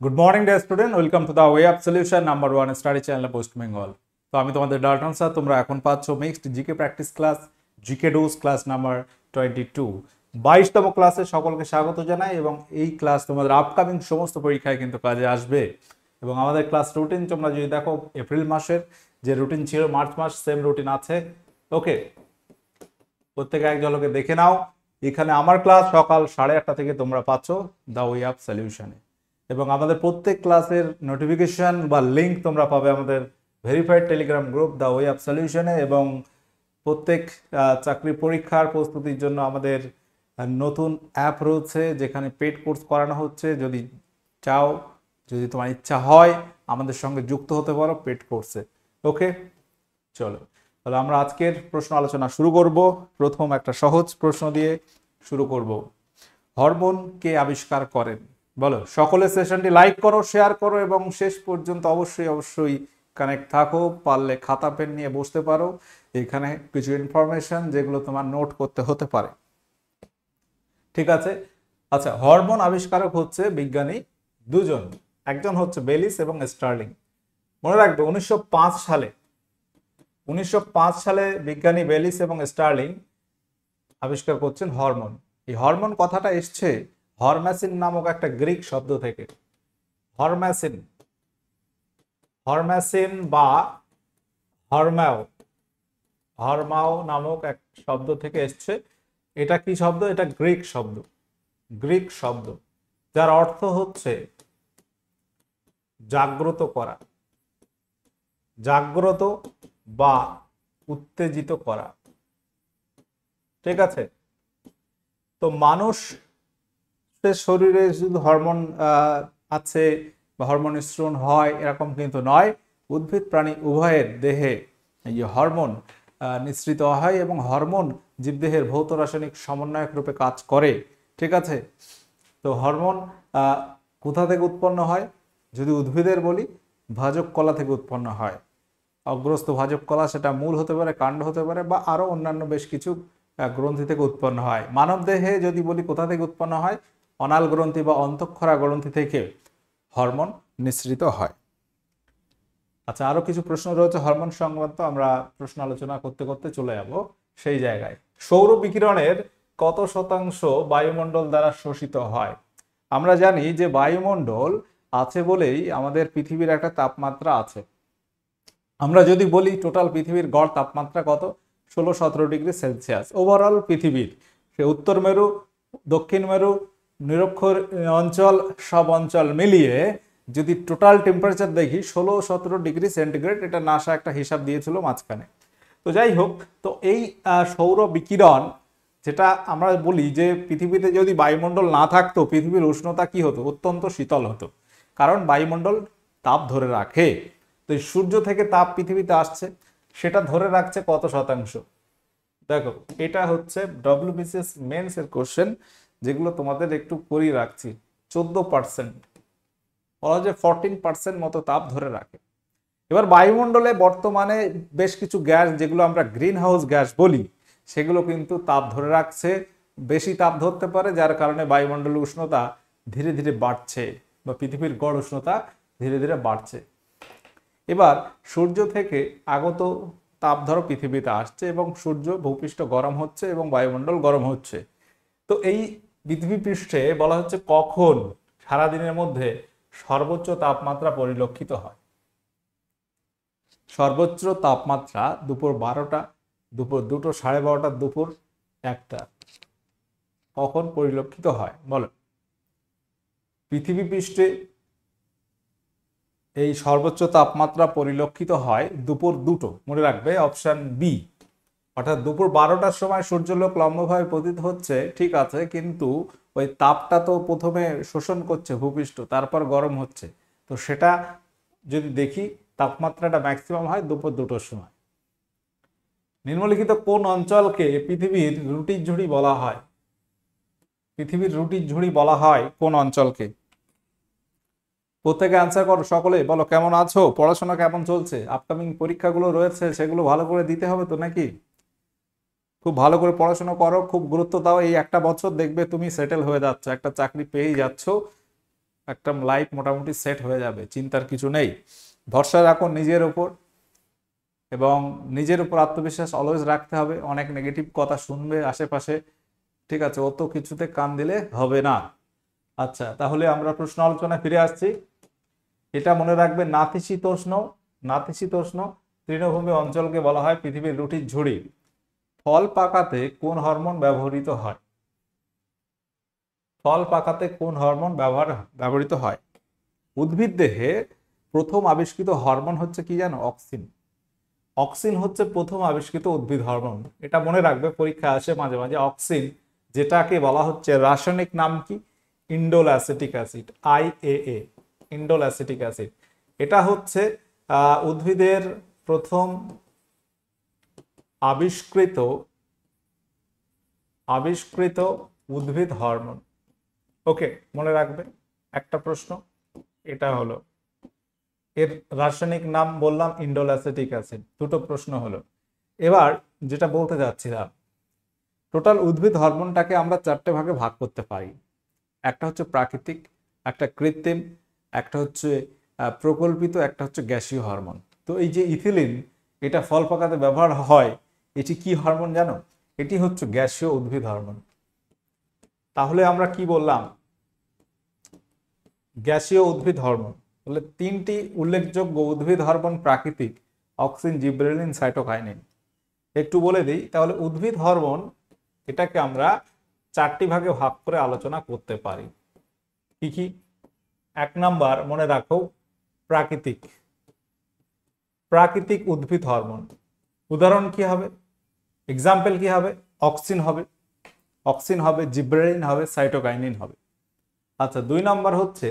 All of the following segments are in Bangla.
Good morning dear student, welcome to the way of solution number one study channel post Bengal. তো আমি তোমাদের ডাল্টন স্যার। তোমরা এখন পাচ্ছ mixed GK practice class, GK dose class number 22, 22তম ক্লাসে সকলকে স্বাগত জানাই। এবং এই ক্লাস তোমাদের আপকামিং সমস্ত পরীক্ষায় কিন্তু কাজে আসবে। এবং আমাদের ক্লাস রুটিন তোমরা যদি দেখো, এপ্রিল মাসের যে রুটিন ছিল মার্চ মাস সেম রুটিন আছে। ওকে, প্রত্যেকে এক ঝলকে দেখে নাও। এখানে আমার ক্লাস সকাল 8:30 থেকে তোমরা পাচ্ছ দ্য ওয়ে অফ সলিউশনে। এবং আমাদের প্রত্যেক ক্লাসের নোটিফিকেশন বা লিঙ্ক তোমরা পাবে আমাদের verified Telegram group the way of সলিউশনে। এবং প্রত্যেক চাকরি পরীক্ষার প্রস্তুতির জন্য আমাদের নতুন অ্যাপ রয়েছে, যেখানে পেড কোর্স করানো হচ্ছে। যদি চাও, যদি তোমার ইচ্ছা হয়, আমাদের সঙ্গে যুক্ত হতে পারো পেড কোর্সে। ওকে, চলো তাহলে আমরা আজকের প্রশ্ন আলোচনা শুরু করব। প্রথম একটা সহজ প্রশ্ন দিয়ে শুরু করব। হরমোন কে আবিষ্কার করেন? বলো। সকলে সেশনটি লাইক করো, শেয়ার করো এবং শেষ পর্যন্ত অবশ্যই কানেক্ট থাকো। পারলে খাতা পেন নিয়ে বসতে পারো। এখানে কিছু ইনফরমেশন যেগুলো তোমার নোট করতে হতে পারে, ঠিক আছে? আচ্ছা, হরমোন আবিষ্কারক হচ্ছে বিজ্ঞানী দুজন। একজন হচ্ছে বেলিস এবং স্টার্লিং। মনে রাখবে 1905 সালে বিজ্ঞানী বেলিস এবং স্টার্লিং আবিষ্কার করছেন হরমোন। এই হরমোন কথাটা এসছে হরম্যাসিন নামক একটা গ্রিক শব্দ থেকে। হরম্যাসিন, হরম্যাসিন বা হরম্যাও, হরমাও নামক এক শব্দ থেকে এসছে। এটা কি শব্দ? এটা গ্রিক শব্দ, গ্রিক শব্দ, যার অর্থ হচ্ছে জাগ্রত করা, জাগ্রত বা উত্তেজিত করা, ঠিক আছে? তো মানুষ শরীরে শুধু হরমোন আছে বা হরমোন নিঃসরণ হয় এরকম কিন্তু নয়। উদ্ভিদ প্রাণী উভয়ের দেহে এই হরমোন নিঃসৃত হয় এবং হরমোন জীবদেহের ভৌত রাসায়নিক সমন্বয়ক রূপে কাজ করে, ঠিক আছে? তো হরমোন কোথা থেকে উৎপন্ন হয়? যদি উদ্ভিদের বলি, ভাজক কলা থেকে উৎপন্ন হয়। অগ্রস্থ ভাজক কলা, সেটা মূল হতে পারে, কাণ্ড হতে পারে, বা আরো অন্যান্য বেশ কিছু গ্রন্থি থেকে উৎপন্ন হয়। মানব দেহে যদি বলি কোথা থেকে উৎপন্ন হয়, অনাল গ্রন্থি বা অন্তঃক্ষরা গ্রন্থি থেকে হরমোন নিঃসৃত হয়। আচ্ছা, আরো কিছু প্রশ্ন রয়েছে হরমোন সংক্রান্ত, আমরা প্রশ্ন আলোচনা করতে করতে চলে যাব সেই জায়গায়। সৌর বিকিরণের কত শতাংশ বায়ুমণ্ডল দ্বারা শোষিত হয়? আমরা জানি যে বায়ুমণ্ডল আছে বলেই আমাদের পৃথিবীর একটা তাপমাত্রা আছে। আমরা যদি বলি টোটাল পৃথিবীর গড় তাপমাত্রা কত? 16-17 ডিগ্রি সেলসিয়াস ওভারঅল পৃথিবীর। সে উত্তর মেরু, দক্ষিণ মেরু, নিরক্ষর অঞ্চল, সব অঞ্চল মিলিয়ে যদি টোটাল টেম্পারেচার দেখি 16-17 ডিগ্রি সেন্টিগ্রেড। এটা নাসা একটা হিসাব দিয়েছিল মাঝখানে। তো যাই হোক, তো এই সৌর বিকিরণ, যেটা আমরা বলি যে পৃথিবীতে যদি বায়ুমণ্ডল না থাকতো পৃথিবীর উষ্ণতা কি হতো? অত্যন্ত শীতল হতো, কারণ বায়ুমণ্ডল তাপ ধরে রাখে। তো সূর্য থেকে তাপ পৃথিবীতে আসছে, সেটা ধরে রাখছে কত শতাংশ? দেখো, এটা হচ্ছে ডব্লিউবিসিএস মেন্স এর কোশ্চেন, যেগুলো তোমাদের একটু করিয়ে রাখছি। 14%, বলা যায় 14% মতো তাপ ধরে রাখে। এবার বায়ুমণ্ডলে বর্তমানে বেশ কিছু গ্যাস, যেগুলো আমরা গ্রিন হাউস গ্যাস বলি, সেগুলো কিন্তু তাপ ধরে রাখছে, বেশি তাপ ধরতে পারে, যার কারণে বায়ুমণ্ডলের উষ্ণতা ধীরে ধীরে বাড়ছে বা পৃথিবীর গড় উষ্ণতা ধীরে ধীরে বাড়ছে। এবার সূর্য থেকে আগত তাপ ধরো পৃথিবীতে আসছে এবং সূর্য ভূপৃষ্ঠ গরম হচ্ছে এবং বায়ুমণ্ডল গরম হচ্ছে। তো এই পৃথিবী পৃষ্ঠে বলা হচ্ছে কখন সারাদিনের মধ্যে সর্বোচ্চ তাপমাত্রা পরিলক্ষিত হয়? সর্বোচ্চ তাপমাত্রা দুপুর 12টা, দুপুর 2টো, 12:30, দুপুর 1টা। কখন পরিলক্ষিত হয় বলো? পৃথিবী পৃষ্ঠে এই সর্বোচ্চ তাপমাত্রা পরিলক্ষিত হয় দুপুর 2টো, মনে রাখবে অপশন বি। অর্থাৎ দুপুর 12টার সময় সূর্যালোক লম্বভাবে পতিত হচ্ছে, ঠিক আছে, কিন্তু ওই তাপটা তো প্রথমে শোষণ করছে ভূপৃষ্ঠ, তারপর গরম হচ্ছে। তো সেটা যদি দেখি, তাপমাত্রাটা ম্যাক্সিমাম হয় দুপুর 2টোর সময়। নিম্নলিখিত কোন অঞ্চলকে পৃথিবীর রুটির ঝুড়ি বলা হয়? পৃথিবীর রুটির ঝুড়ি বলা হয় কোন অঞ্চলকে? প্রত্যেকে অ্যান্সার করো, সকলে বলো। কেমন আছো? পড়াশোনা কেমন চলছে? আপকামিং পরীক্ষাগুলো রয়েছে, সেগুলো ভালো করে দিতে হবে তো নাকি? খুব ভালো করে পড়াশোনা করো, খুব গুরুত্ব দাও। এই একটা বছর দেখবে তুমি সেটেল হয়ে যাচ্ছ, একটা চাকরি পেয়েই যাচ্ছ। একটা লাইফ মোটামুটি সেট হয়ে যাবে, চিন্তার কিছু নেই। ভরসা রাখো নিজের উপর এবং নিজের উপর আত্মবিশ্বাস অলওয়েজ রাখতে হবে। অনেক নেগেটিভ কথা শুনবে আশেপাশে, ঠিক আছে, অত কিছুতে কান দিলে হবে না। আচ্ছা, তাহলে আমরা প্রশ্ন আলোচনায় ফিরে আসছি। এটা মনে রাখবে, নাতিশীতোষ্ণ নাতিশীতোষ্ণ তৃণভূমি অঞ্চলকে বলা হয় পৃথিবীর রুটির ঝুড়ি। ফল পাকাতে কোন হরমোন ব্যবহৃত হয়? ফল পাকাতে কোন হরমোন ব্যবহৃত হয়? উদ্ভিদ দেহে প্রথম আবিষ্কৃত হরমোন হচ্ছে কি জানো? অক্সিন। অক্সিন হচ্ছে প্রথম আবিষ্কৃত উদ্ভিদ হরমোন। এটা মনে রাখবে, পরীক্ষা আসে মাঝে মাঝে। অক্সিন যেটাকে বলা হচ্ছে, রাসায়নিক নাম কি? Indole acetic acid, IAA, indole acetic acid. এটা হচ্ছে উদ্ভিদের প্রথম আবিষ্কৃত উদ্ভিদ হরমোন। ওকে, মনে রাখবে। একটা প্রশ্ন এটা হলো, এর রাসায়নিক নাম বললাম ইন্ডোল অ্যাসিটিক অ্যাসিড। দুটো প্রশ্ন হলো। এবার যেটা বলতে যাচ্ছিলাম, টোটাল উদ্ভিদ হরমোনটাকে আমরা চারটে ভাগে ভাগ করতে পারি। একটা হচ্ছে প্রাকৃতিক, একটা কৃত্রিম, একটা হচ্ছে প্রকল্পিত, একটা হচ্ছে গ্যাসীয় হরমোন। তো এই যে ইথিলিন, এটা ফল পাকাতে ব্যবহার হয়, এটি কি হরমোন জানো? এটি হচ্ছে গ্যাসীয় উদ্ভিদ হরমোন। তাহলে আমরা কি বললাম? গ্যাসীয় উদ্ভিদ হরমোন। তাহলে তিনটি উল্লেখযোগ্য উদ্ভিদ হরমোন প্রাকৃতিক: অক্সিন, জিবরেলিন, সাইটোকাইনিন। একটু বলে দিই, তাহলে উদ্ভিদ হরমোন এটাকে আমরা চারটি ভাগে ভাগ করে আলোচনা করতে পারি। কি কি? এক নাম্বার মনে রাখো, প্রাকৃতিক উদ্ভিদ হরমোন। উদাহরণ কি হবে? এক্সাম্পল কি হবে? অক্সিন হবে, জিবরেলিন হবে, সাইটোকাইনিন হবে। আচ্ছা, দুই নাম্বার হচ্ছে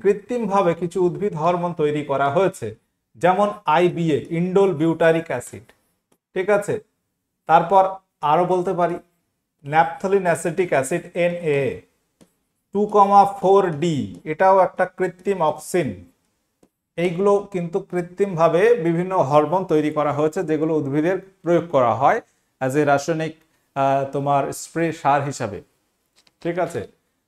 কৃত্রিম ভাবে কিছু উদ্ভিদ হরমোন তৈরি করা হয়েছে, যেমন IBA, ইন্ডোল বিউটারিক অ্যাসিড। ঠিক আছে, তারপর আরো বলতে পারি naphthalene acetic acid, NA, 2,4D, এটাও একটা কৃত্রিম অক্সিন। এইগুলো কিন্তু কৃত্রিম ভাবে বিভিন্ন হরমোন তৈরি করা হয়েছে, যেগুলো উদ্ভিদের প্রয়োগ করা হয় অ্যাজ এ রাসায়নিক তোমার স্প্রে সার হিসাবে। ঠিক আছে,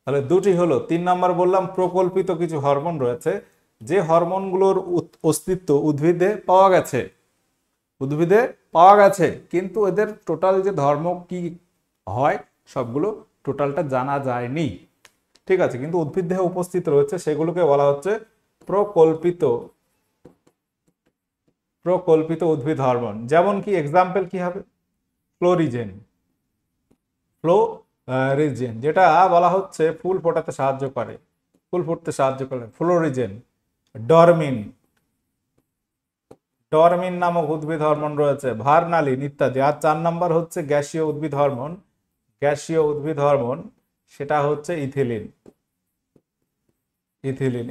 তাহলে দুটি হলো। তিন নাম্বার বললাম প্রকল্পিত কিছু হরমোন রয়েছে, যে হরমোনগুলোর অস্তিত্ব উদ্ভিদে পাওয়া গেছে, কিন্তু এদের টোটাল যে ধর্ম কি হয় সবগুলো টোটালটা জানা যায়নি। ঠিক আছে, কিন্তু উদ্ভিদ দেহে উপস্থিত রয়েছে, সেগুলোকে বলা হচ্ছে প্রকল্পিত উদ্ভিদ হরমোন। যেমন কি এক্সাম্পল কি হবে? ফ্লোরিজেন, যেটা বলা হচ্ছে ফুল ফোটাতে সাহায্য করে, ফ্লোরিজেন। ডরমিন নামক উদ্ভিদ হরমোন রয়েছে, ভার্নালিন ইত্যাদি। আর 4 নাম্বার হচ্ছে গ্যাসীয় উদ্ভিদ হরমোন, সেটা হচ্ছে ইথিলিন।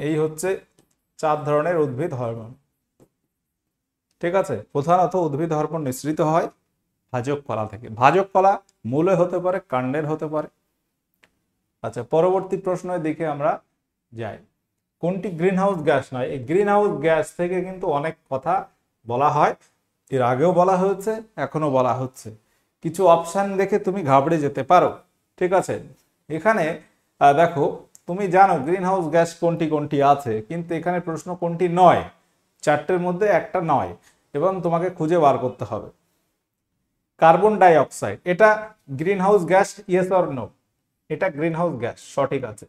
এই হচ্ছে 4 ধরনের উদ্ভিদ হরমোন। ঠিক আছে, প্রধানত উদ্ভিদ হরমোন নিঃসৃত হয় ভাজক কলা থেকে। ভাজক কলা মূলে হতে পারে, কাণ্ডের হতে পারে। আচ্ছা, পরবর্তী প্রশ্নের দিকে আমরা যাই। কোনটি গ্রিনহাউস গ্যাস নয়? এই গ্রিনহাউস গ্যাস থেকে কিন্তু অনেক কথা বলা হয়, এর আগেও বলা হয়েছে, এখনো বলা হচ্ছে। কিছু অপশন দেখে তুমি ঘাবড়ে যেতে পারো। ঠিক আছে, এখানে দেখো, তুমি জানো গ্রিনহাউস গ্যাস কোনটি কোনটি আছে, কিন্তু এখানে প্রশ্ন কোনটি নয়, চারটের মধ্যে একটা নয়, এবং তোমাকে খুঁজে বার করতে হবে। কার্বন ডাই অক্সাইড, এটা greenhouse gas? Yes or no? এটা গ্রিনহাউস গ্যাস, সঠিক আছে।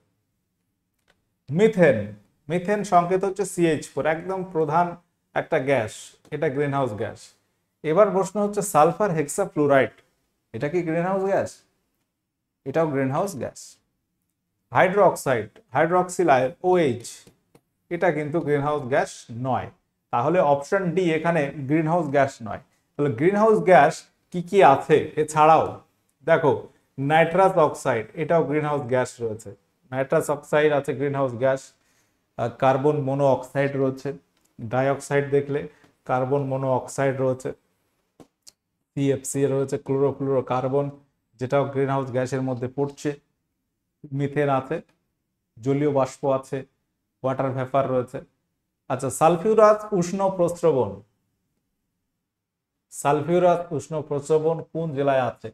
মিথেন সংকেত হচ্ছে CH4, একদম প্রধান একটা গ্যাস, এটা গ্রিনহাউস গ্যাস। এবার প্রশ্ন হচ্ছে সালফার হেক্সাফ্লুরাইড, এটা কি গ্রিনহাউস গ্যাস? এটাও greenhouse gas. Hydroxyl ion, OH, এটা কিন্তু গ্রিনহাউস গ্যাস নয়। তাহলে অপশন ডি এখানে গ্রিনহাউস গ্যাস নয়। তাহলে গ্রিনহাউস গ্যাস কি কি আছে এছাড়াও? দেখো, নাইট্রাস অক্সাইড, এটাও গ্রিনহাউস গ্যাস রয়েছে। নাইট্রাস অক্সাইড আছে গ্রিনহাউস গ্যাস। কার্বন মনো অক্সাইড রয়েছে, ডাইঅক্সাইড দেখলে কার্বন মনো অক্সাইড রয়েছে। CFC রয়েছে, ক্লোরোফ্লুরোকার্বন, যেটাও গ্রিনহাউস গ্যাসের মধ্যে পড়ছে। মিথেন আছে, জলীয় বাষ্প আছে, ওয়াটার ভেপার রয়েছে। আচ্ছা, সালফিউরাস উষ্ণ প্রস্রবণ কোন জেলায় আছে?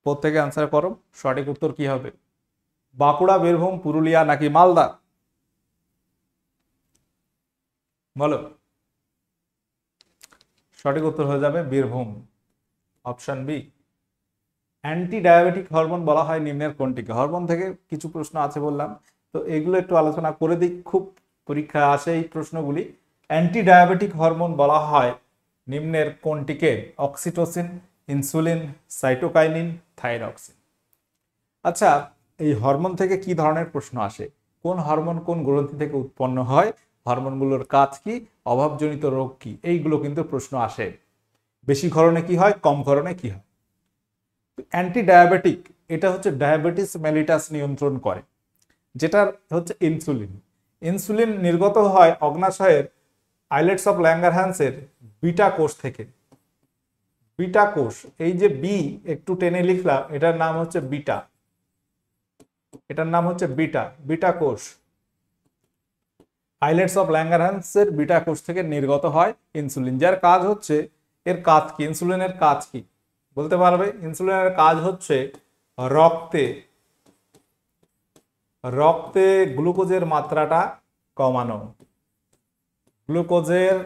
প্রত্যেকে অ্যান্সার করো, সঠিক উত্তর কি হবে? বাঁকুড়া, বীরভূম, পুরুলিয়া নাকি মালদা? বলো। সঠিক উত্তর হয়ে যাবে Birbhum, option B. Anti diabetic hormone বলা হয় নিম্নের কোনটিকে? হরমোন থেকে কিছু প্রশ্ন আছে বললাম, তো এগুলো একটু আলোচনা করে দিই, খুব পরীক্ষায় আসে এই প্রশ্নগুলি। অ্যান্টি ডায়াবেটিক হরমোন বলা হয় নিম্নের কোনটিকে? Oxytocin, insulin, cytokinin, thyroxine. আচ্ছা, এই হরমোন থেকে কি ধরনের প্রশ্ন আসে? কোন হরমোন কোন গ্রন্থি থেকে উৎপন্ন হয়, হরমোনগুলোর কাজ কি, অভাবজনিত রোগ কি, এইগুলো কিন্তু প্রশ্ন আসে। বেশি ক্ষরণে কি হয়, কম ক্ষরণে কি হয়। অ্যান্টি ডায়াবেটিক, এটা হচ্ছে ডায়াবেটিস মেলিটাস নিয়ন্ত্রণ করে, যেটা হচ্ছে ইনসুলিন। ইনসুলিন নির্গত হয় অগ্নাশয়ের আইলেটস অফ ল্যাঙ্গারহ্যান্সের বিটা কোষ থেকে। বিটা কোষ, এই যে বি একটু টেনে লিখলাম, এটার নাম হচ্ছে বিটা, এটার নাম হচ্ছে বিটা, বিটা কোষ। আইলেটস অফ ল্যাঙ্গারহ্যান্সের বিটা কোষ থেকে নির্গত হয় ইনসুলিন, যার কাজ হচ্ছে, এর কাজ কি, ইনসুলিনের কাজ কি বলতে পারবে? ইনসুলিনের কাজ হচ্ছে রক্তে রক্তে গ্লুকোজের মাত্রাটা কমানো, গ্লুকোজের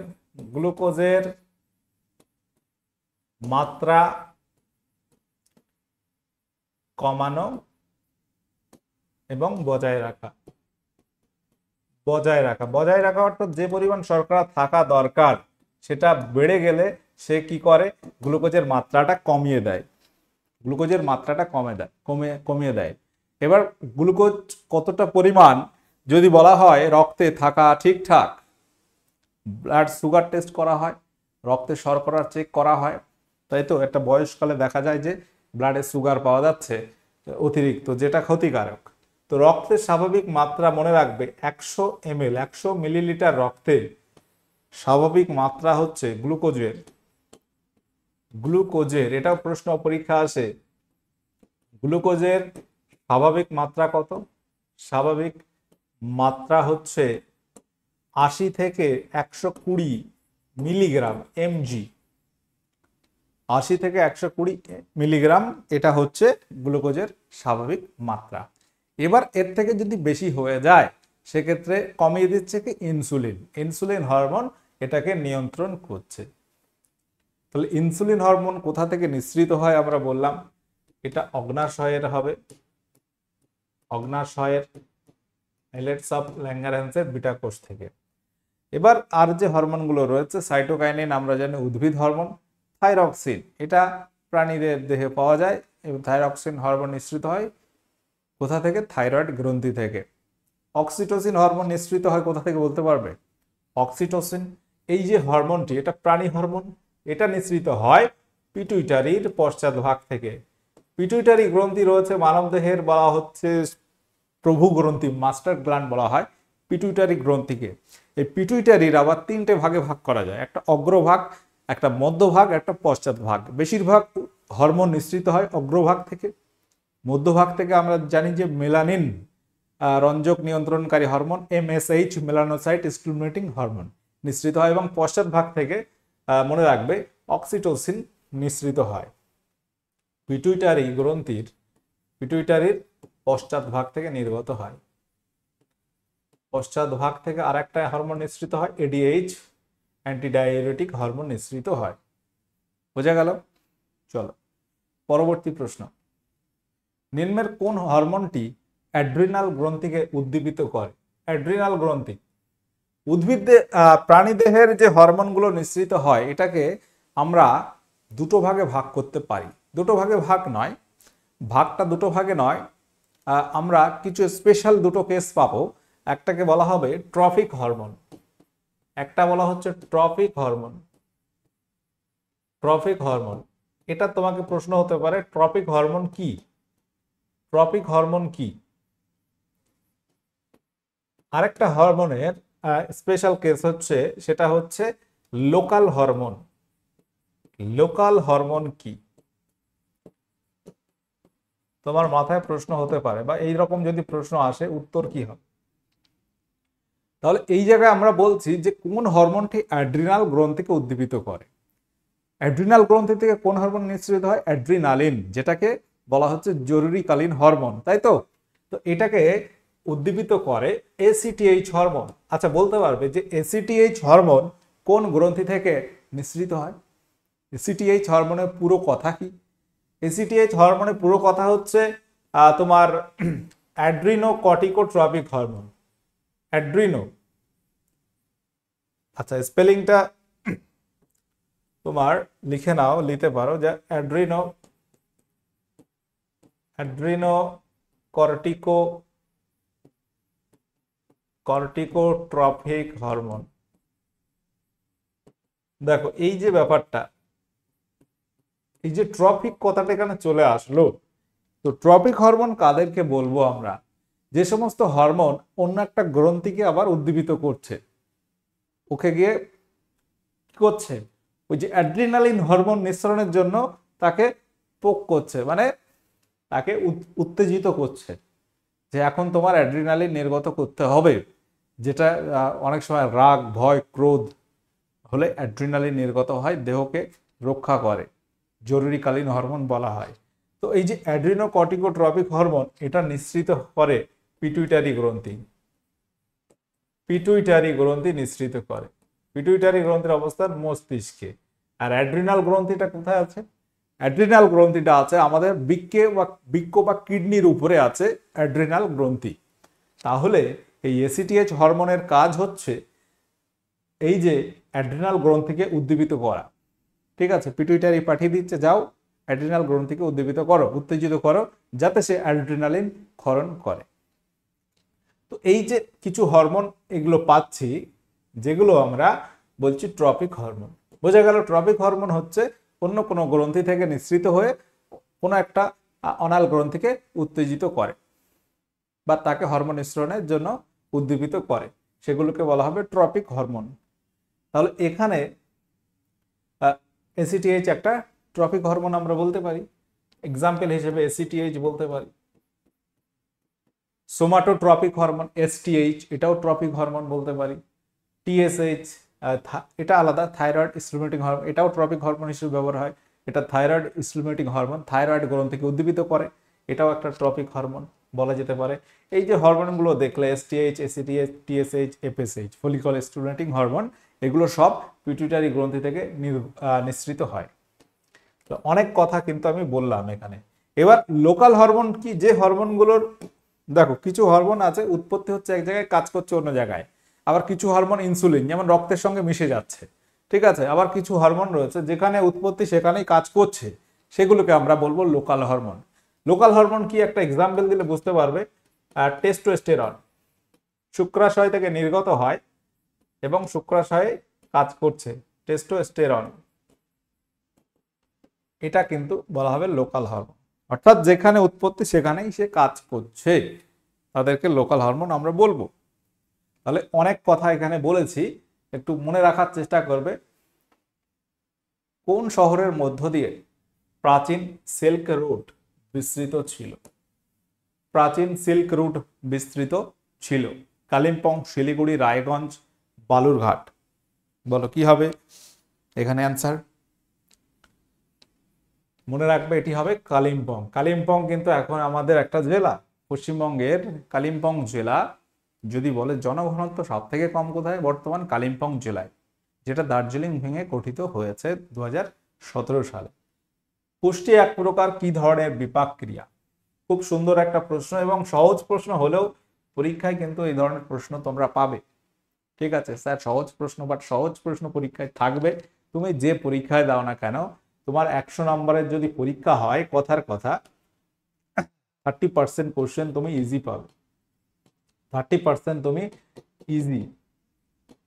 মাত্রা কমানো এবং বজায় রাখা। বজায় রাখা অর্থাৎ যে পরিমাণ শর্করা থাকা দরকার সেটা বেড়ে গেলে সে কি করে, গ্লুকোজের মাত্রাটা কমিয়ে দেয়, গ্লুকোজের মাত্রাটা কমিয়ে দেয়। এবার গ্লুকোজ কতটা পরিমাণ যদি বলা হয় রক্তে থাকা ঠিকঠাক, ব্লাড সুগার টেস্ট করা হয়, রক্তে শর্করা চেক করা হয়, তাই তো একটা বয়সকালে দেখা যায় যে ব্লাডে সুগার পাওয়া যাচ্ছে অতিরিক্ত, যেটা ক্ষতিকারক। তো রক্তের স্বাভাবিক মাত্রা মনে রাখবে 100 ml, 100 মিলিলিটার রক্তে স্বাভাবিক মাত্রা হচ্ছে গ্লুকোজের, এটাও প্রশ্ন পরীক্ষা আসে, গ্লুকোজের স্বাভাবিক মাত্রা কত? স্বাভাবিক মাত্রা হচ্ছে 80 থেকে 120 মিলিগ্রাম এমজি, 80 থেকে 120 মিলিগ্রাম, এটা হচ্ছে গ্লুকোজের স্বাভাবিক মাত্রা। এবার এর থেকে যদি বেশি হয়ে যায় সেক্ষেত্রে কমিয়ে দিচ্ছে কি, ইনসুলিন হরমোন এটাকে নিয়ন্ত্রণ করছে। তাহলে ইনসুলিন হরমোন কোথা থেকে নিঃসৃত হয় আমরা বললাম, এটা অগ্নাশয়ের হবে, অগ্নাশয়ের আইলেটস অফ ল্যাঙ্গারহ্যান্সের বিটা কোষ থেকে। এবার আর যে হরমোনগুলো রয়েছে, সাইটোকাইনিন আমরা জানি উদ্ভিদ হরমোন, থাইরক্সিন এটা প্রাণীদের দেহে পাওয়া যায়, এবং থাইরক্সিন হরমোন নিঃসৃত হয় কোথা থেকে? থাইরয়েড গ্রন্থি থেকে। অক্সিটোসিন হরমোন নিঃসৃত হয় কোথা থেকে বলতে পারবে? অক্সিটোসিন, এই যে হরমোনটি, এটা প্রাণী হরমোন, এটা নিঃসৃত হয় পিটুইটারির পশ্চাৎভাগ থেকে। পিটুইটারি গ্রন্থি রয়েছে মানবদেহের, বলা হচ্ছে প্রভু গ্রন্থি, মাস্টার গ্ল্যান্ড বলা হয় পিটুইটারি গ্রন্থিকে। এই পিটুইটারির আবার 3টে ভাগে ভাগ করা যায়, একটা অগ্রভাগ, একটা মধ্যভাগ, একটা পশ্চাৎভাগ। বেশিরভাগ হরমোন নিঃসৃত হয় অগ্রভাগ থেকে। মধ্যভাগ থেকে আমরা জানি যে মেলানিন রঞ্জক নিয়ন্ত্রণকারী hormone, MSH melanocyte stimulating hormone নিঃসৃত হয়, এবং পশ্চাৎভাগ থেকে মনে রাখবে অক্সিটোসিন নিঃসৃত হয়। পিটুইটারির পশ্চাৎভাগ থেকে নির্গত হয়। পশ্চাৎভাগ থেকে আরেকটা হরমোন নিঃসৃত হয়, ADH অ্যান্টিডায়াবেটিক হরমোন নিঃসৃত হয়। বোঝা গেল? চলো পরবর্তী প্রশ্ন, নিম্নের কোন হরমোনটি অ্যাড্রিনাল গ্রন্থিকে উদ্দীপিত করে? অ্যাড্রিনাল গ্রন্থি, প্রাণীদেহের যে হরমোনগুলো নিঃসৃত হয় এটাকে আমরা দুটো ভাগে ভাগ করতে পারি। দুটো ভাগে ভাগ নয়, ভাগটা দুটো ভাগে নয়, আমরা কিছু স্পেশাল দুটো কেস পাবো। একটাকে বলা হবে ট্রফিক হরমোন, একটা বলা হচ্ছে ট্রফিক হরমোন। ট্রফিক হরমোন, এটা তোমাকে প্রশ্ন হতে পারে, ট্রফিক হরমোন কি? ট্রফিক হরমোন কি? আরেকটা হরমোনের স্পেশাল কেস হচ্ছে, সেটা হচ্ছে লোকাল হরমোন। লোকাল হরমোন কি? তোমার মাথায় প্রশ্ন হতে পারে, বা এই রকম যদি প্রশ্ন আসে উত্তর কি হবে? তাহলে এই জায়গায় আমরা বলছি যে কোন হরমোনটি অ্যাড্রিনাল গ্রন্থিকে উদ্দীপিত করে। অ্যাড্রিনাল গ্রন্থি থেকে কোন হরমোন নিঃসৃত হয়? অ্যাড্রিনালিন, যেটাকে বলা হচ্ছে জরুরিকালীন হরমোন, তাই তো? তো এটাকে উদ্দীপিত করে এসিটিএইচ হরমোন। আচ্ছা, বলতে পারবে যে এসিটিএইচ হরমোন কোন গ্রন্থি থেকে নিঃসৃত হয়? এসিটিএইচ হরমোনের পুরো কথা কি? এসিটিএইচ হরমোনের পুরো কথা হচ্ছে তোমার অ্যাড্রিনোকর্টিকোট্রপিক হরমোন। অ্যাড্রিনো, আচ্ছা স্পেলিংটা তোমার লিখে নাও, লিখতে পারো যে কর্টিকোট্রপিক হরমোন। দেখো এই যে ব্যাপারটা, এই যে ট্রপিক কথাটা এখানে চলে আসলো, তো ট্রপিক হরমোন কাদেরকে বলবো আমরা? যে সমস্ত হরমোন অন্য একটা গ্রন্থিকে আবার উদ্দীপিত করছে, ওকে গিয়ে কি করছে, ওই যে অ্যাড্রিনালিন হরমোন নিঃসরণের জন্য তাকে পোক করছে, মানে তাকে উত্তেজিত করছে যে এখন তোমার অ্যাড্রিনালিন নির্গত করতে হবে। যেটা অনেক সময় রাগ, ভয়, ক্রোধ হলে অ্যাড্রিনালিন নির্গত হয়, দেহকে রক্ষা করে, জরুরিকালীন হরমোন বলা হয়। তো এই যে অ্যাড্রিনোকর্টিকোট্রপিক হরমোন, এটা নিঃসৃত করে পিটুইটারি গ্রন্থি। পিটুইটারি গ্রন্থি নিঃসৃত করে। পিটুইটারি গ্রন্থির অবস্থান মস্তিষ্কে। আর অ্যাড্রিনাল গ্রন্থিটা কোথায় আছে? অ্যাড্রিনাল গ্রন্থিটা আছে আমাদের বৃক্ক বা কিডনির উপরে আছে অ্যাড্রিনাল গ্রন্থি। তাহলে এই এসিটিএইচ হরমোনের কাজ হচ্ছে এই যে অ্যাড্রিনাল গ্রন্থিকে উদ্দীপিত করা। ঠিক আছে, পিটুইটারি পাঠিয়ে দিচ্ছে, যাও অ্যাড্রিনাল গ্রন্থিকে উদ্দীপিত করো, উত্তেজিত করো, যাতে সে অ্যাড্রিনালিন ক্ষরণ করে। তো এই যে কিছু হরমোন এগুলো পাচ্ছি, যেগুলো আমরা বলছি ট্রপিক হরমোন। বোঝা গেল, ট্রপিক হরমোন হচ্ছে অন্য কোনো গ্রন্থি থেকে নিঃসৃত হয়ে কোনো একটা অনাল গ্রন্থিকে উত্তেজিত করে বা তাকে হরমোন নিঃসরণের জন্য উদ্দীপিত করে, সেগুলোকে বলা হবে ট্রপিক হরমোন। তাহলে এখানে এসিটিএইচ একটা ট্রপিক হরমোন আমরা বলতে পারি। এক্সাম্পল হিসেবে এসিটিএইচ বলতে পারি। সোমাটোট্রপিক হরমোন এসটিএইচ, এটাও ট্রপিক হরমোন বলতে পারি। টিএসএইচ, এটা আলাদা, থাইরয়েড স্টিমুলেটিং হরমোন, এটাও ট্রপিক হরমোন হিসেবে ব্যবহার হয়। এটা থাইরয়েড স্টিমুলেটিং হরমোন, থাইরয়েড গ্রন্থিকে উদ্দীপিত করে, এটাও একটা ট্রপিক হরমোন বলা যেতে পারে। এই যে হরমোনগুলো দেখলে, STH, ACTH, TSH, FSH, follicle stimulating hormone, এগুলো সব পিটুইটারি গ্রন্থি থেকে নিঃসৃত হয়। তো অনেক কথা কিন্তু আমি বললাম এখানে। এবার লোকাল হরমোন কি? যে হরমোনগুলোর, দেখো কিছু হরমোন আছে উৎপত্তি হচ্ছে এক জায়গায়, কাজ করছে অন্য জায়গায়। আবার কিছু হরমোন ইনসুলিন, যেমন রক্তের সঙ্গে মিশে যাচ্ছে, ঠিক আছে। আবার কিছু হরমোন রয়েছে যেখানে উৎপত্তি সেখানেই কাজ করছে, সেগুলোকে আমরা বলবো লোকাল হরমোন। লোকাল হরমোন কি একটা এক্সাম্পল দিলে বুঝতে পারবে। টেস্টোস্টেরন শুক্রাশয় থেকে নির্গত হয় এবং শুক্রাশয়ে কাজ করছে, টেস্টোস্টেরন, এটা কিন্তু বলা হবে লোকাল হরমোন। অর্থাৎ যেখানে উৎপত্তি সেখানেই সে কাজ করছে, তাদেরকে লোকাল হরমোন আমরা বলবো। তাহলে অনেক কথা এখানে বলেছি, একটু মনে রাখার চেষ্টা করবে। কোন শহরের মধ্য দিয়ে প্রাচীন সিল্ক রুট বিস্তৃত ছিল? প্রাচীন সিল্ক রুট বিস্তৃত ছিল কালিম্পং, শিলিগুড়ি, রায়গঞ্জ, বালুরঘাট। বলো কি হবে এখানে অ্যান্সার? মনে রাখবে এটি হবে কালিম্পং। কালিম্পং কিন্তু এখন আমাদের একটা জেলা, পশ্চিমবঙ্গের কালিম্পং জেলা। যদি বলে জনঘনত্ব সব থেকে কম কোথায়, বর্তমান কালিম্পং জেলায়, যেটা দার্জিলিং ভেঙে গঠিত হয়েছে 2017 সালে। পুষ্টি এক প্রকার কি ধরনের বিপাক ক্রিয়া? খুব সুন্দর একটা প্রশ্ন, এবং সহজ প্রশ্ন হলেও পরীক্ষায় কিন্তু এই ধরনের প্রশ্ন তোমরা পাবে। ঠিক আছে স্যার, সহজ প্রশ্ন, বাট সহজ প্রশ্ন পরীক্ষায় থাকবে। তুমি যে পরীক্ষায় দাও না কেন, তোমার 100 নম্বরের যদি পরীক্ষা হয়, কথার কথা 30% কোশ্চেন তুমি ইজি পাবে। 30% তুমি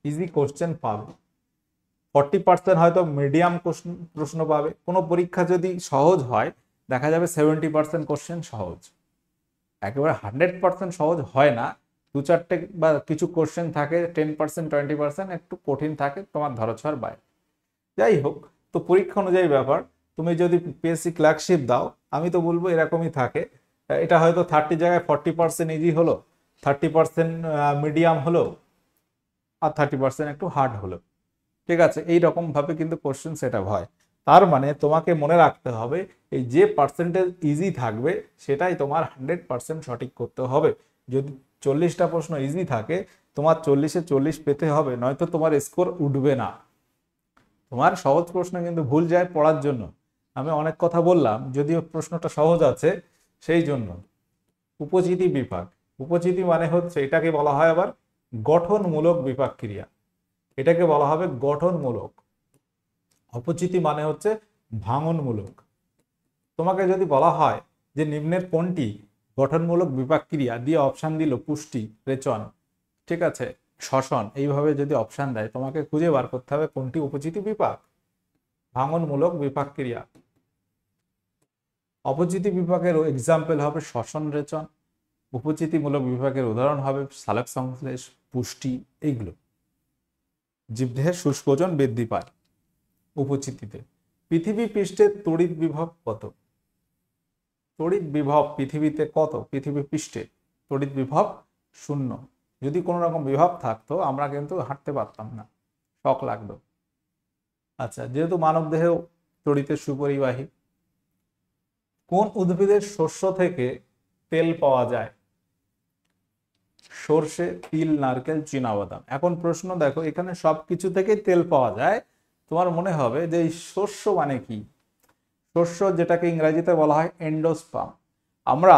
ইজি কোশ্চেন পাবে। 40% হয়তো মিডিয়াম প্রশ্ন পাবে। কোনো পরীক্ষা যদি সহজ হয়, দেখা যাবে 70% কোশ্চেন সহজ। একেবারে 100% সহজ হয় না, 2-4টে বা কিছু কোশ্চেন থাকে 10% 20% একটু কঠিন থাকে, তোমার ধরাছোঁয়ার বাইরে। যাই হোক, তো পরীক্ষা অনুযায়ী ব্যাপার। তুমি যদি পিএসসি ক্লার্কশিপ দাও, আমি তো বলবো এরকমই থাকে। এটা হয়তো 30 জায়গায় 40% ইজি হলো, 30% মিডিয়াম হলো, আর 30% একটু হার্ড হলো। ঠিক আছে, এইরকম ভাবে কিন্তু কোশ্চেন সেট আপ হয়। তার মানে তোমাকে মনে রাখতে হবে এই যে পার্সেন্টেজ ইজি থাকবে সেটাই তোমার 100% সঠিক করতে হবে। যদি 40টা প্রশ্ন ইজি থাকে তোমার 40-এ 40 পেতে হবে, নয়তো তোমার স্কোর উঠবে না। তোমার সহজ প্রশ্ন কিন্তু ভুল যায় পড়ার জন্য। আমি অনেক কথা বললাম যদিও প্রশ্নটা সহজ আছে সেই জন্য। উপচিতি বিভাগ, উপচিতি মানে হচ্ছে এটাকে বলা হয় আবার গঠনমূলক বিপাক ক্রিয়া, এটাকে বলা হবে গঠনমূলক। অপচিতি মানে হচ্ছে ভাঙনমূলক। তোমাকে যদি বলা হয় যে নিম্নের কোনটি গঠনমূলক বিপাক ক্রিয়া দিয়ে অপশন দিল পুষ্টি, রেচন, ঠিক আছে, শ্বসন, এইভাবে যদি অপশন দেয় তোমাকে খুঁজে বার করতে হবে কোনটি উপচিতি বিপাক, ভাঙনমূলক বিপাক ক্রিয়া। অপচিতি বিপাকের এক্সাম্পল হবে শ্বসন, রেচন। উপচিতিমূলক বিপাকের উদাহরণ হবে সালোক সংশ্লেষ, পুষ্টি, এইগুলো। জীবদেহের সুস্পোষণ বৃদ্ধি পায় উপচিতিতে। পৃথিবী পৃষ্ঠের তড়িৎ বিভব কত? তড়িৎ বিভব পৃথিবীতে কত? পৃথিবী পৃষ্ঠে তড়িৎ বিভব 0। যদি কোনো রকম বিভব থাকতো আমরা কিন্তু হাঁটতে পারতাম না, শক লাগতো। আচ্ছা, যেহেতু মানব দেহেও তড়িতের সুপরিবাহী। কোন উদ্ভিদের শস্য থেকে তেল পাওয়া যায়? সর্ষে, তিল, নারকেল, চীনাবাদাম। এখন প্রশ্ন দেখো, এখানে সবকিছু থেকে তেল পাওয়া যায়, তোমার মনে হবে যে এই শস্য মানে কি? শস্য যেটাকে ইংরেজিতে বলা হয় এন্ডোস্পার্ম। আমরা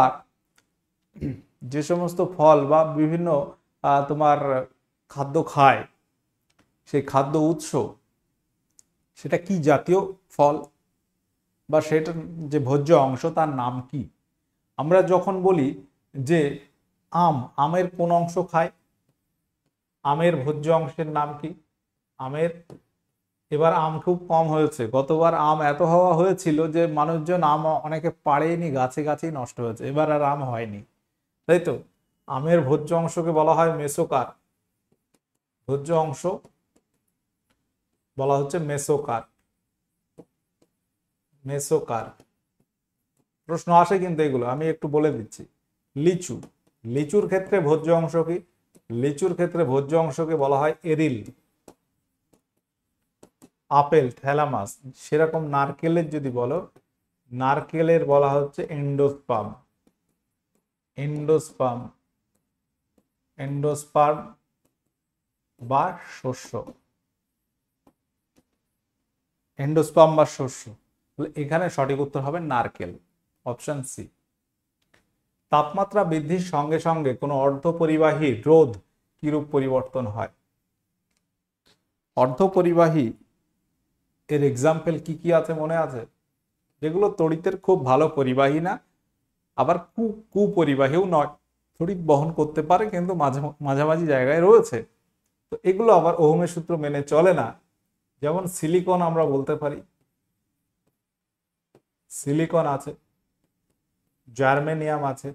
যে সমস্ত ফল বা বিভিন্ন তোমার খাদ্য খাই, সেই খাদ্য উৎস সেটা কি জাতীয় ফল বা সেটার যে ভোজ্য অংশ তার নাম কি? আমরা যখন বলি যে আমের কোন অংশ খায়, আমের ভোজ্য অংশের নাম কি? আমের, এবার আম খুব কম হয়েছে, গতবার আম এত হওয়া হয়েছিল যে মানুষজন আম অনেকে পাড়েনি, গাছে গাছেই নষ্ট হয়েছে, এবার আর আম হয়নি, তাই তো। আমের ভোজ্য অংশকে বলা হয় মেসোকার, ভোজ্য অংশ বলা হচ্ছে মেসোকার, মেসোকার। প্রশ্ন আসে কিন্তু এগুলো আমি একটু বলে দিচ্ছি। লিচু, লিচুর ক্ষেত্রে ভোজ্য অংশ কি? লিচুর ক্ষেত্রে ভোজ্য অংশকে বলা হয় এরিল। Apple thalamus. সেরকম নারকেলের যদি বলো, নারকেলের বলা হচ্ছে এন্ডোস্পার্ম, এন্ডোস্পার্ম, এন্ডোস্পার্ম বা শস্য, এন্ডোস্পার্ম বা শস্য। এখানে সঠিক উত্তর হবে নারকেল, অপশন সি। তাপমাত্রা বৃদ্ধির সঙ্গে সঙ্গে কোনো অর্ধপরিবাহী রোধ কিরূপ পরিবর্তন হয়? অর্ধপরিবাহী এর এক্সাম্পল কি কি আছে মনে আছে? যেগুলো তড়িতের খুব ভালো পরিবাহী না, আবার কুপরিবাহীও নয়, তড়িৎ বহন করতে পারে কিন্তু মাঝামাঝি জায়গায় রয়েছে, তো এগুলো আবার ওহমের সূত্র মেনে চলে না। যেমন সিলিকন আমরা বলতে পারি, সিলিকন আছে, জার্মেনিয়াম আছে।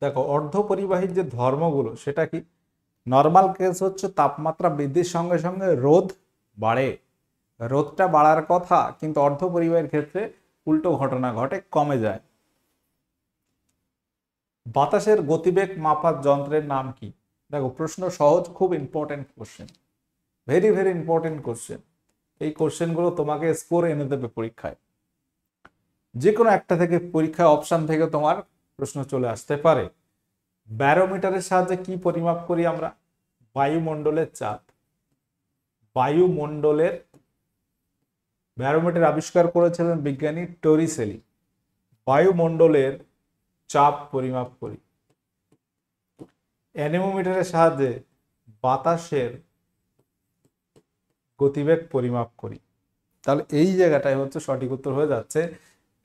দেখো অর্ধপরিবাহীর যে ধর্মগুলো সেটা কি? নর্মাল কেস হচ্ছে তাপমাত্রা বৃদ্ধির সঙ্গে সঙ্গে রোধ বাড়ে, রোধটা বাড়ার কথা, কিন্তু অর্ধপরিবাহীর ক্ষেত্রে উল্টো ঘটনা ঘটে, কমে যায়। বাতাসের গতিবেগ মাপার যন্ত্রের নাম কি? দেখো প্রশ্ন সহজ, খুব important question, very very important question. এই কোশ্চেনগুলো তোমাকে স্কোর এনে দেবে পরীক্ষায়। যে কোনো একটা থেকে পরীক্ষায় অপশন থেকে তোমার প্রশ্ন চলে আসতে পারে। ব্যারোমিটারের সাহায্যে কি পরিমাপ করি আমরা? বায়ুমণ্ডলের চাপ। বায়ুমণ্ডলের ব্যারোমিটার আবিষ্কার করেছিলেন বিজ্ঞানী টরিসেলি। বায়ুমণ্ডলের চাপ পরিমাপ করি। অ্যানেমোমিটারের সাহায্যে বাতাসের গতিবেগ পরিমাপ করি। তাহলে এই জায়গাটাই হচ্ছে সঠিক উত্তর হয়ে যাচ্ছে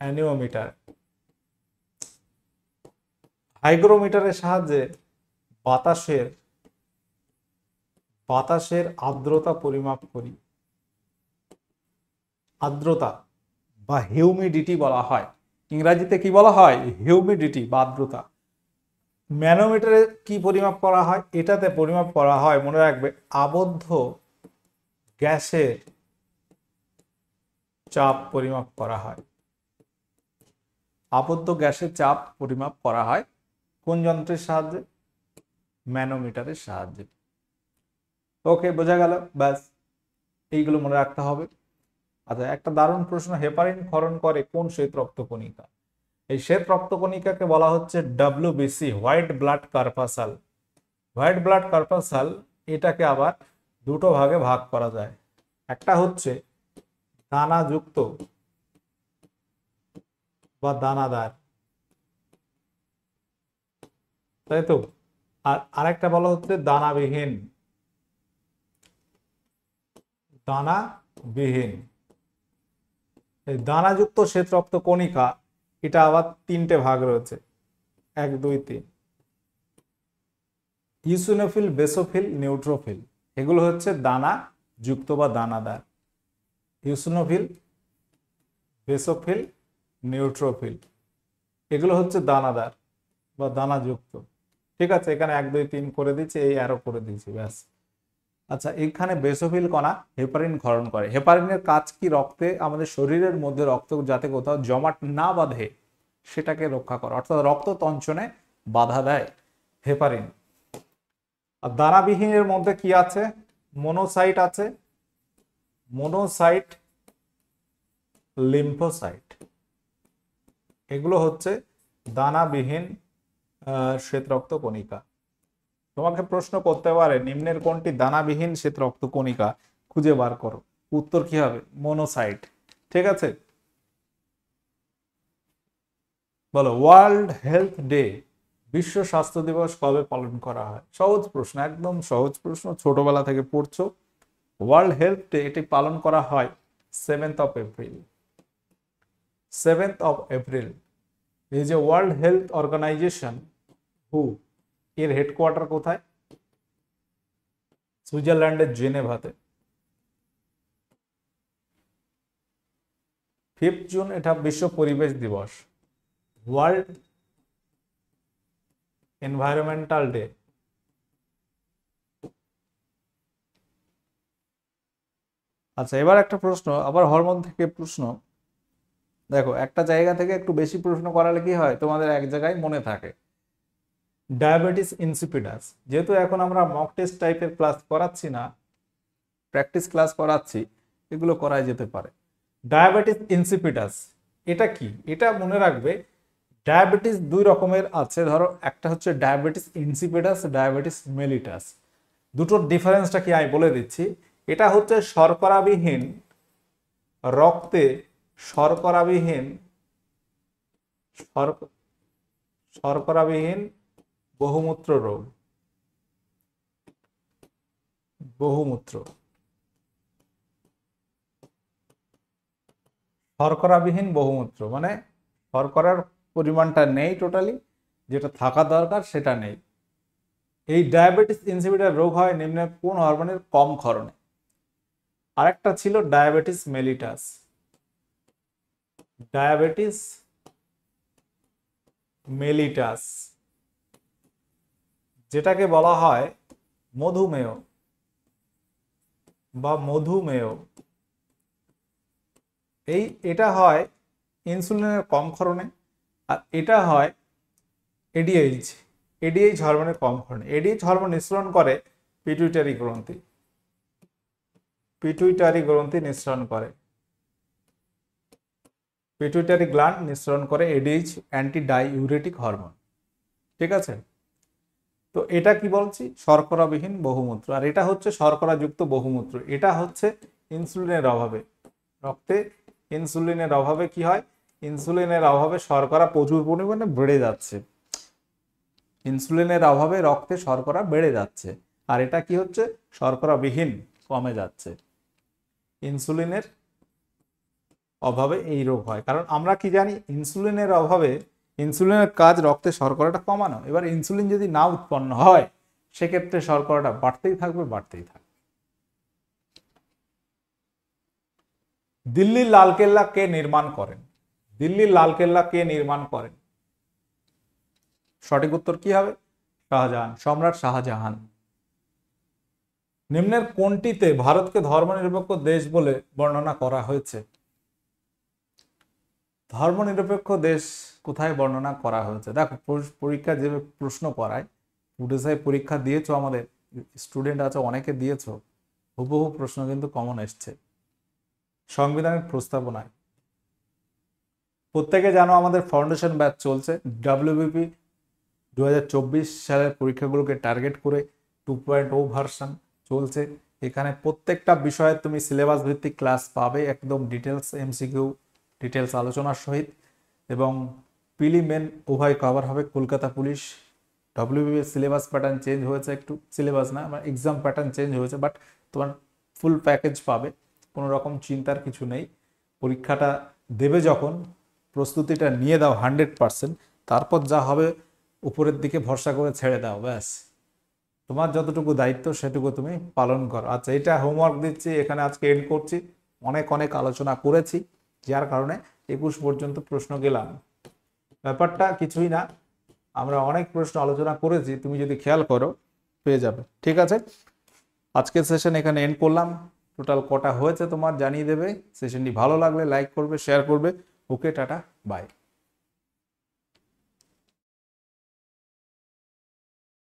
অ্যানিওমিটার। হাইগ্রোমিটারের সাহায্যে বাতাসের আর্দ্রতা পরিমাপ করি। আর্দ্রতা বা হিউমিডিটি বলা হয়, ইংরেজিতে কি বলা হয়? হিউমিডিটি বা আর্দ্রতা। ম্যানোমিটারে কি পরিমাপ করা হয়? এটাতে পরিমাপ করা হয়, মনে রাখবে, আবদ্ধ গ্যাসের চাপ পরিমাপ করা হয়। আবদ্ধ গ্যাসের চাপ পরিমাপ করা হয় কোন যন্ত্রের সাহায্যে? ম্যানোমিটারের সাহায্যে। ওকে, বোঝা গেল? ব্যাস, এইগুলো মনে রাখতে হবে। আচ্ছা, একটা দারুণ প্রশ্ন, হেপারিন ক্ষরণ করে কোন শ্বেত রক্তকণিকা? এই শ্বেত রক্তকণিকাকে বলা হচ্ছে WBC, white blood corpuscle. White blood corpuscle এটাকে আবার দুটো ভাগে ভাগ করা যায়। একটা হচ্ছে দানাযুক্ত বা দানাদার, তাই তো, আর আরেকটা বলা হচ্ছে দানাবিহীন। দানাবিহীন। এই দানাযুক্ত শ্বেত রক্ত কণিকা এটা আবার তিনটে ভাগ রয়েছে, 1 2 3। ইউসিনোফিল, বেসোফিল, নিউট্রোফিল, এগুলো হচ্ছে দানা যুক্ত বা দানাদার। ইউসিনোফিল, বেসোফিল, নিউট্রোফিল, এগুলো হচ্ছে দানাদার বা দানাযুক্ত। ঠিক আছে, এখানে 1 2 3 করে দিচ্ছি, এই অ্যারো করে দিচ্ছি, ব্যাস। আচ্ছা, এখানে বেসোফিল কণা হেপারিন ক্ষরণ করে। হেপারিনের কাজ কি? রক্তে, আমাদের শরীরের মধ্যে রক্ত যাতে কোথাও জমাট না বাঁধে সেটাকে রক্ষা করে, অর্থাৎ রক্ত তঞ্চনে বাধা দেয় হেপারিন। আর দানাবিহীনের মধ্যে কি আছে? মনোসাইট আছে, মনোসাইট, লিম্ফোসাইট, এগুলো হচ্ছে দানাবিহীন শ্বেত রক্ত কণিকা। তোমাকে প্রশ্ন করতে পারে নিম্নের কোনটি দানাবিহীন শ্বেত রক্ত কণিকা, খুঁজে বার করো। উত্তর কি হবে? মনোসাইট। ঠিক আছে, বলো ওয়ার্ল্ড হেলথ ডে, বিশ্ব স্বাস্থ্য দিবস কবে পালন করা হয়? সহজ প্রশ্ন, একদম সহজ প্রশ্ন, ছোটবেলা থেকে পড়ছো। ওয়ার্ল্ড হেলথ ডে এটি পালন করা হয় 7th of April। 7th of April। এই যে ওয়ার্ল্ড হেলথ অর্গানাইজেশন, হু, এর হেডকোয়ার্টার কোথায়? সুইজারল্যান্ডের জেনেভাতে। 5th জুন এটা বিশ্ব পরিবেশ দিবস, ওয়ার্ল্ড এনভায়রনমেন্টাল ডে। আচ্ছা, এবার একটা প্রশ্ন, আবার হরমোন থেকে প্রশ্ন। দেখো, একটা জায়গা থেকে একটু বেশি প্রশ্ন করালে কি হয়, তোমাদের এক জায়গায় মনে থাকে। ডায়াবেটিস ইনসিপিডাস, যেহেতু এখন আমরা মক টেস্ট টাইপের ক্লাস করাচ্ছি না, প্র্যাকটিস ক্লাস করাচ্ছি, এগুলো করাই যেতে পারে। ডায়াবেটিস ইনসিপিডাস এটা কি? এটা মনে রাখবে, ডায়াবেটিস দুই রকমের আছে। ধরো, একটা হচ্ছে ডায়াবেটিস ইনসিপিডাস, ডায়াবেটিস মেলিটাস। দুটোর ডিফারেন্সটা কি আমি বলে দিচ্ছি। এটা হচ্ছে শর্করাবিহীন রক্তে, শর্করাবিহীন শর্করাবিহীন বহুমূত্র রোগ। বহুমূত্র, শর্করাবিহীন বহুমূত্র মানে শর্করার পরিমাণটা নেই টোটালি, যেটা থাকা দরকার সেটা নেই। এই ডায়াবেটিস ইনসিপিডাস রোগ হয় নিম্নে কোন হরমোনের কম ক্ষরণে? আরেকটা ছিল ডায়াবেটিস মেলিটাস। ডায়াবেটিস মেলিটাস যেটাকে বলা হয় মধুমেহ বা মধুমেহ। এটা হয় ইনসুলিনের কম ক্ষরণে, আর এটা হয় এডিএইচ, এডিএইচ হরমোনের কম ক্ষরণে। এডিএইচ হরমোন নিঃসরণ করে পিটুইটারি গ্রন্থি, পিটুইটারি গ্রন্থি নিঃসরণ করে, পিটুইটারি গ্ল্যান্ড নিঃসরণ করে এডিএইচ, অ্যান্টি ডাইউরেটিক হরমোন। ঠিক আছে, তো এটা কি বলছি? শর্করাবিহীন বহুমূত্র। আর এটা হচ্ছে শর্করাযুক্ত বহুমূত্র। এটা হচ্ছে ইনসুলিনের অভাবে, রক্তে ইনসুলিনের অভাবে কি হয়? ইনসুলিনের অভাবে শর্করা প্রচুর পরিমাণে বেড়ে যাচ্ছে, ইনসুলিনের অভাবে রক্তে শর্করা বেড়ে যাচ্ছে। আর এটা কি হচ্ছে? শর্করাবিহীন, কমে যাচ্ছে। ইনসুলিনের অভাবে এই রোগ হয়। কারণ আমরা কি জানি, ইনসুলিনের অভাবে, ইনসুলিনের কাজ রক্তে শর্করাটা কমানো। এবার ইনসুলিন যদি না উৎপন্ন হয়, সেক্ষেত্রে শর্করাটা বাড়তেই থাকবে, বাড়তেই থাকবে। দিল্লির লালকেল্লা কে নির্মাণ করেন? দিল্লির লালকেল্লা কে নির্মাণ করেন? সঠিক উত্তর কি হবে? শাহজাহান, সম্রাট শাহজাহান। নিম্নের কোনটিতে ভারতকে ধর্মনিরপেক্ষ দেশ বলে বর্ণনা করা হয়েছে? ধর্মনিরপেক্ষ দেশ কোথায় বর্ণনা করা হয়েছে? দেখো, পরীক্ষা যে প্রশ্ন করায়, পুলিশে পরীক্ষা দিয়েছো, আমাদের স্টুডেন্ট আছে অনেকে দিয়েছো, হুবহু প্রশ্ন কিন্তু কমন এসছে সংবিধানের প্রস্তাবনায়। প্রত্যেকে জানো আমাদের ফাউন্ডেশন ব্যাচ চলছে, ডাব্লিউবিপি 2024 সালের পরীক্ষাগুলোকে টার্গেট করে 2.0 ভার্সন চলছে। এখানে প্রত্যেকটা বিষয়ে তুমি সিলেবাস ভিত্তিক ক্লাস পাবে, একদম ডিটেলস এমসিকিউ ডিটেলস আলোচনার সহিত, এবং প্রিলি মেন উভয় কভার হবে। Kolkata police WBP syllabus pattern change হয়েছে, একটু সিলেবাস না আমার এক্সাম প্যাটার্ন চেঞ্জ হয়েছে, বাট তোমার ফুল প্যাকেজ পাবে, কোনো রকম চিন্তার কিছু নেই। পরীক্ষাটা দেবে যখন প্রস্তুতিটা নিয়ে দাও 100%, তারপর যা হবে উপরের দিকে ভরসা করে ছেড়ে দাও, ব্যাস। তোমার যতটুকু দায়িত্ব সেটুকু তুমি পালন করো। আচ্ছা, এটা হোমওয়ার্ক দিচ্ছি, এখানে আজকে এন্ড করছি। অনেক অনেক আলোচনা করেছি, যার কারণে 21 পর্যন্ত প্রশ্ন গেলাম। ব্যাপারটা কিছুই না, আমরা অনেক প্রশ্ন আলোচনা করেছি, তুমি যদি খেয়াল করো পেয়ে যাবে। ঠিক আছে, আজকের সেশন এখানে এন্ড করলাম। টোটাল কটা হয়েছে তোমার জানিয়ে দেবে। সেশনটি ভালো লাগলে লাইক করবে, শেয়ার করবে। ওকে, টাটা, বাই।